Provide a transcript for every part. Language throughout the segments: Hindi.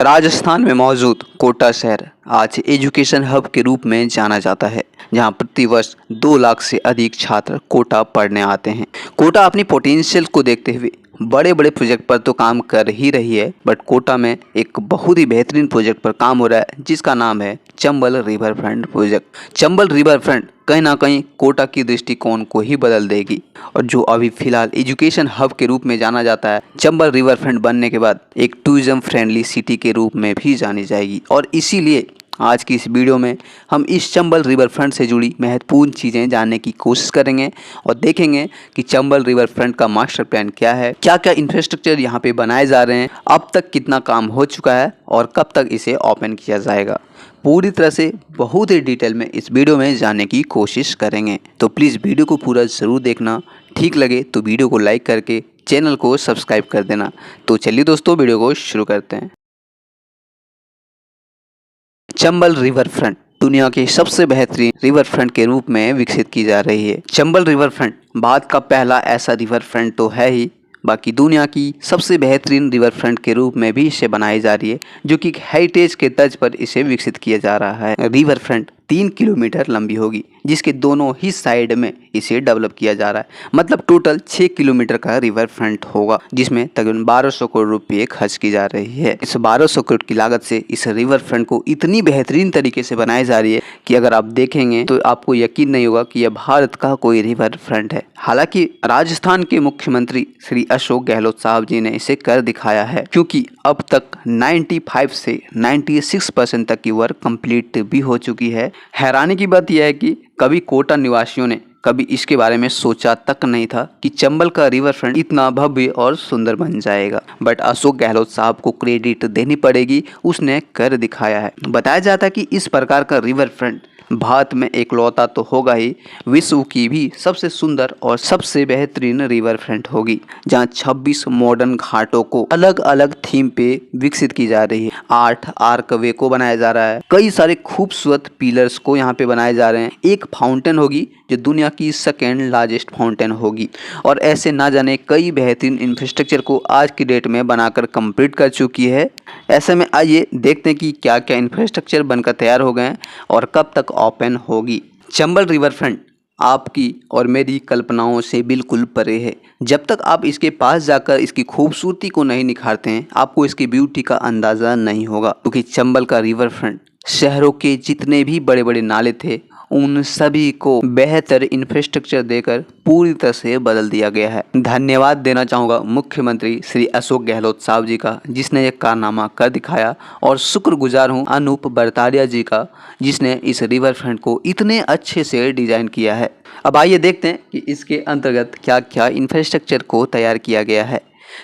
राजस्थान में मौजूद कोटा शहर आज एजुकेशन हब के रूप में जाना जाता है, जहां प्रतिवर्ष 2 लाख से अधिक छात्र कोटा पढ़ने आते हैं। कोटा अपनी पोटेंशियल को देखते हुए बड़े बड़े प्रोजेक्ट पर तो काम कर ही रही है, बट कोटा में एक बहुत ही बेहतरीन प्रोजेक्ट पर काम हो रहा है, जिसका नाम है Chambal river front project. Chambal river front कहीं ना कहीं कोटा की दृष्टिकोण को ही बदल देगी, और जो अभी फिलहाल एजुकेशन हब के रूप में जाना जाता है, चंबल रिवर फ्रंट बनने के बाद एक टूरिज्म फ्रेंडली सिटी के रूप में भी जानी जाएगी। और इसीलिए आज की इस वीडियो में हम इस चंबल रिवर फ्रंट से जुड़ी महत्वपूर्ण चीज़ें जानने की कोशिश करेंगे और देखेंगे कि चंबल रिवर फ्रंट का मास्टर प्लान क्या है, क्या क्या इंफ्रास्ट्रक्चर यहाँ पे बनाए जा रहे हैं, अब तक कितना काम हो चुका है और कब तक इसे ओपन किया जाएगा। पूरी तरह से बहुत ही डिटेल में इस वीडियो में जानने की कोशिश करेंगे, तो प्लीज़ वीडियो को पूरा ज़रूर देखना। ठीक लगे तो वीडियो को लाइक करके चैनल को सब्सक्राइब कर देना। तो चलिए दोस्तों, वीडियो को शुरू करते हैं। चंबल रिवर फ्रंट दुनिया के सबसे बेहतरीन रिवर फ्रंट के रूप में विकसित की जा रही है। चंबल रिवर फ्रंट भारत का पहला ऐसा रिवर फ्रंट तो है ही, बाकी दुनिया की सबसे बेहतरीन रिवर फ्रंट के रूप में भी इसे बनाई जा रही है, जो कि हेरिटेज के तर्ज पर इसे विकसित किया जा रहा है। रिवर फ्रंट 3 किलोमीटर लंबी होगी, जिसके दोनों ही साइड में इसे डेवलप किया जा रहा है। मतलब टोटल 6 किलोमीटर का रिवर फ्रंट होगा, जिसमें तकरीबन 1200 करोड़ रुपये खर्च की जा रही है। इस 1200 करोड़ की लागत से इस रिवर फ्रंट को इतनी बेहतरीन तरीके से बनाई जा रही है कि अगर आप देखेंगे तो आपको यकीन नहीं होगा कि यह भारत का कोई रिवर फ्रंट है। हालांकि राजस्थान के मुख्यमंत्री श्री अशोक गहलोत साहब जी ने इसे कर दिखाया है, क्योंकि अब तक 95 से 96% तक की वर्क कंप्लीट भी हो चुकी है। हैरानी की बात यह है कि कभी कोटा निवासियों ने कभी इसके बारे में सोचा तक नहीं था कि चंबल का रिवर फ्रंट इतना भव्य और सुंदर बन जाएगा, बट अशोक गहलोत साहब को क्रेडिट देनी पड़ेगी, उसने कर दिखाया है। बताया जाता है कि इस प्रकार का रिवर फ्रंट भारत में एकलौता तो होगा ही, विश्व की भी सबसे सुंदर और सबसे बेहतरीन रिवर फ्रंट होगी, जहां 26 मॉडर्न घाटों को अलग अलग थीम पे विकसित की जा रही है। 8 आर्क वे को बनाया जा रहा है, कई सारे खूबसूरत पिलर्स को यहाँ पे बनाए जा रहे हैं। एक फाउंटेन होगी जो दुनिया की सेकेंड लार्जेस्ट फाउंटेन होगी, और ऐसे ना जाने कई बेहतरीन इंफ्रास्ट्रक्चर को आज की डेट में बनाकर कंप्लीट कर चुकी है। ऐसे में आइए देखते हैं कि क्या क्या इंफ्रास्ट्रक्चर बनकर तैयार हो गए हैं और कब तक ओपन होगी। चंबल रिवर फ्रंट आपकी और मेरी कल्पनाओं से बिल्कुल परे है। जब तक आप इसके पास जाकर इसकी खूबसूरती को नहीं निखारते हैं, आपको इसकी ब्यूटी का अंदाज़ा नहीं होगा, क्योंकि चंबल का रिवर फ्रंट शहरों के जितने भी बड़े बड़े नाले थे, उन सभी को बेहतर इंफ्रास्ट्रक्चर देकर पूरी तरह से बदल दिया गया है। धन्यवाद देना चाहूँगा मुख्यमंत्री श्री अशोक गहलोत साहब जी का, जिसने ये कारनामा कर दिखाया, और शुक्रगुजार हूँ अनूप बरतारिया जी का, जिसने इस रिवर फ्रंट को इतने अच्छे से डिज़ाइन किया है। अब आइए देखते हैं कि इसके अंतर्गत क्या क्या इंफ्रास्ट्रक्चर को तैयार किया गया है।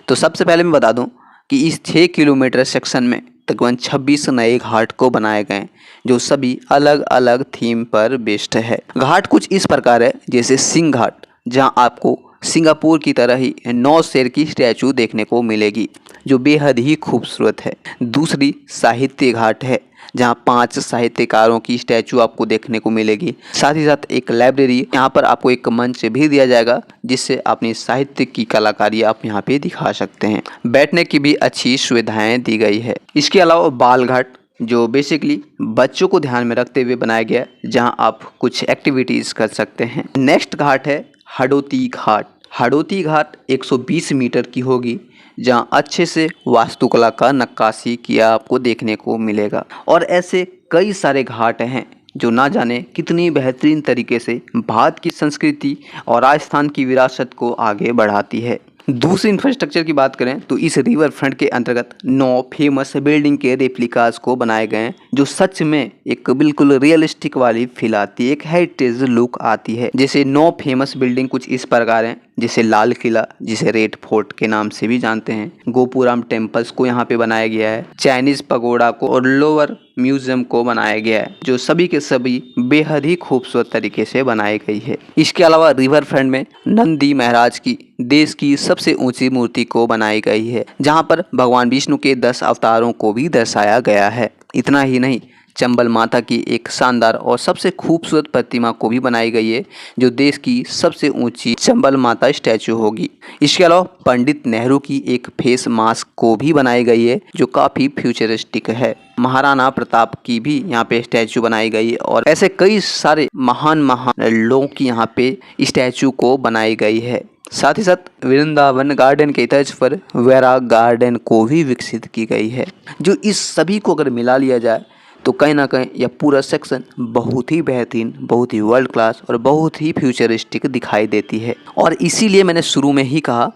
तो सबसे पहले मैं बता दूँ कि इस 6 किलोमीटर सेक्शन में तकरीबन 26 नए घाट को बनाए गए, जो सभी अलग अलग थीम पर बेस्ड है। घाट कुछ इस प्रकार है, जैसे सिंह घाट, जहां आपको सिंगापुर की तरह ही 9 शेर की स्टैचू देखने को मिलेगी, जो बेहद ही खूबसूरत है। दूसरी साहित्य घाट है, जहां 5 साहित्यकारों की स्टैचू आपको देखने को मिलेगी। साथ ही साथ एक लाइब्रेरी, यहाँ पर आपको एक मंच भी दिया जाएगा, जिससे अपनी साहित्य की कलाकारी आप यहाँ पे दिखा सकते हैं। बैठने की भी अच्छी सुविधाएं दी गई है। इसके अलावा बाल घाट, जो बेसिकली बच्चों को ध्यान में रखते हुए बनाया गया है, जहां आप कुछ एक्टिविटीज़ कर सकते हैं। नेक्स्ट घाट है हडोती घाट। हडोती घाट 120 मीटर की होगी, जहां अच्छे से वास्तुकला का नक्काशी किया आपको देखने को मिलेगा। और ऐसे कई सारे घाट हैं जो ना जाने कितनी बेहतरीन तरीके से भारत की संस्कृति और राजस्थान की विरासत को आगे बढ़ाती है। दूसरी इंफ्रास्ट्रक्चर की बात करें तो इस रिवर फ्रंट के अंतर्गत 9 फेमस बिल्डिंग के रेप्लिकास को बनाए गए हैं, जो सच में एक बिल्कुल रियलिस्टिक वाली फील आती है, एक हेरिटेज लुक आती है। जैसे 9 फेमस बिल्डिंग कुछ इस प्रकार हैं, जैसे लाल किला, जिसे रेड फोर्ट के नाम से भी जानते हैं, गोपुराम टेम्पल्स को यहाँ पे बनाया गया है, चाइनीज पगोड़ा को और लोअर म्यूजियम को बनाया गया है, जो सभी के सभी बेहद ही खूबसूरत तरीके से बनाई गई है। इसके अलावा रिवर फ्रंट में नंदी महाराज की देश की सबसे ऊंची मूर्ति को बनाई गई है, जहां पर भगवान विष्णु के 10 अवतारों को भी दर्शाया गया है। इतना ही नहीं, चंबल माता की एक शानदार और सबसे खूबसूरत प्रतिमा को भी बनाई गई है, जो देश की सबसे ऊंची चंबल माता स्टैचू होगी। इसके अलावा पंडित नेहरू की एक फेस मास्क को भी बनाई गई है, जो काफ़ी फ्यूचरिस्टिक है। महाराणा प्रताप की भी यहाँ पे स्टैचू बनाई गई है और ऐसे कई सारे महान लोगों की यहाँ पे स्टैचू को बनाई गई है। साथ ही साथ वृंदावन गार्डन के तर्ज पर वैराग गार्डन को भी विकसित की गई है। जो इस सभी को अगर मिला लिया जाए तो कहीं ना कहीं यह पूरा सेक्शन बहुत ही बेहतरीन, बहुत ही वर्ल्ड क्लास और बहुत ही फ्यूचरिस्टिक दिखाई देती है। और इसीलिए मैंने शुरू में ही कहा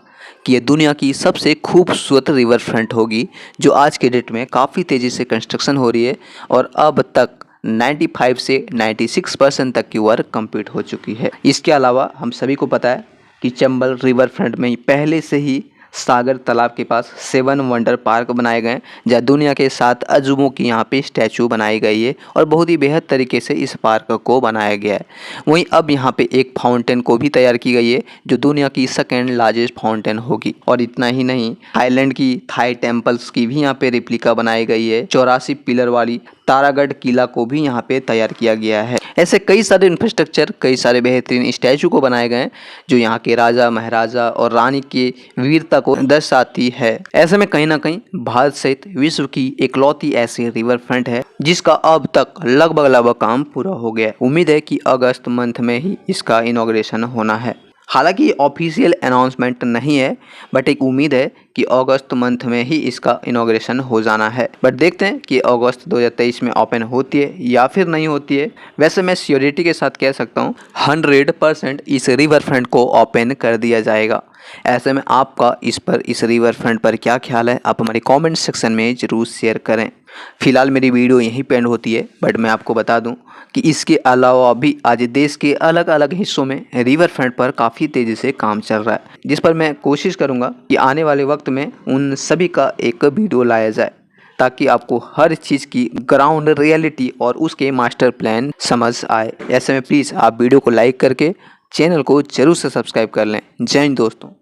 कि यह दुनिया की सबसे खूबसूरत रिवर फ्रंट होगी, जो आज के डेट में काफ़ी तेज़ी से कंस्ट्रक्शन हो रही है और अब तक 95 से 96% तक की वर्क कंप्लीट हो चुकी है। इसके अलावा हम सभी को पता है कि चंबल रिवर फ्रंट में पहले से ही सागर तालाब के पास 7 वंडर पार्क बनाए गए, जहाँ दुनिया के 7 अजूबों की यहाँ पे स्टैचू बनाई गई है और बहुत ही बेहद तरीके से इस पार्क को बनाया गया है। वहीं अब यहाँ पे एक फाउंटेन को भी तैयार की गई है, जो दुनिया की सेकेंड लार्जेस्ट फाउंटेन होगी। और इतना ही नहीं, थाईलैंड की थाई टेम्पल्स की भी यहाँ पे रिप्लिका बनाई गई है। 84 पिलर वाली तारागढ़ किला को भी यहाँ पे तैयार किया गया है। ऐसे कई सारे इंफ्रास्ट्रक्चर, कई सारे बेहतरीन स्टैचू को बनाए गए हैं, जो यहाँ के राजा महाराजा और रानी की वीरता को दर्शाती है। ऐसे में कहीं ना कहीं भारत सहित विश्व की इकलौती ऐसी रिवर फ्रंट है जिसका अब तक लगभग काम पूरा हो गया है। उम्मीद है कि अगस्त मंथ में ही इसका इनॉग्रेशन होना है। हालांकि ये ऑफिशियल अनाउंसमेंट नहीं है, बट एक उम्मीद है कि अगस्त मंथ में ही इसका इनॉग्रेशन हो जाना है। बट देखते हैं कि अगस्त 2023 में ओपन होती है या फिर नहीं होती है। वैसे मैं श्योरिटी के साथ कह सकता हूँ 100% इस रिवर फ्रंट को ओपन कर दिया जाएगा। ऐसे में आपका इस रिवर फ्रंट पर क्या ख्याल है, आप हमारे कमेंट सेक्शन में ज़रूर शेयर करें। फिलहाल मेरी वीडियो यहीं पे एंड होती है, बट मैं आपको बता दूं कि इसके अलावा भी आज देश के अलग अलग हिस्सों में रिवर फ्रंट पर काफ़ी तेज़ी से काम चल रहा है, जिस पर मैं कोशिश करूंगा कि आने वाले वक्त में उन सभी का एक वीडियो लाया जाए, ताकि आपको हर चीज़ की ग्राउंड रियलिटी और उसके मास्टर प्लान समझ आए। ऐसे में प्लीज़ आप वीडियो को लाइक करके चैनल को जरूर से सब्सक्राइब कर लें। जय हिंद दोस्तों।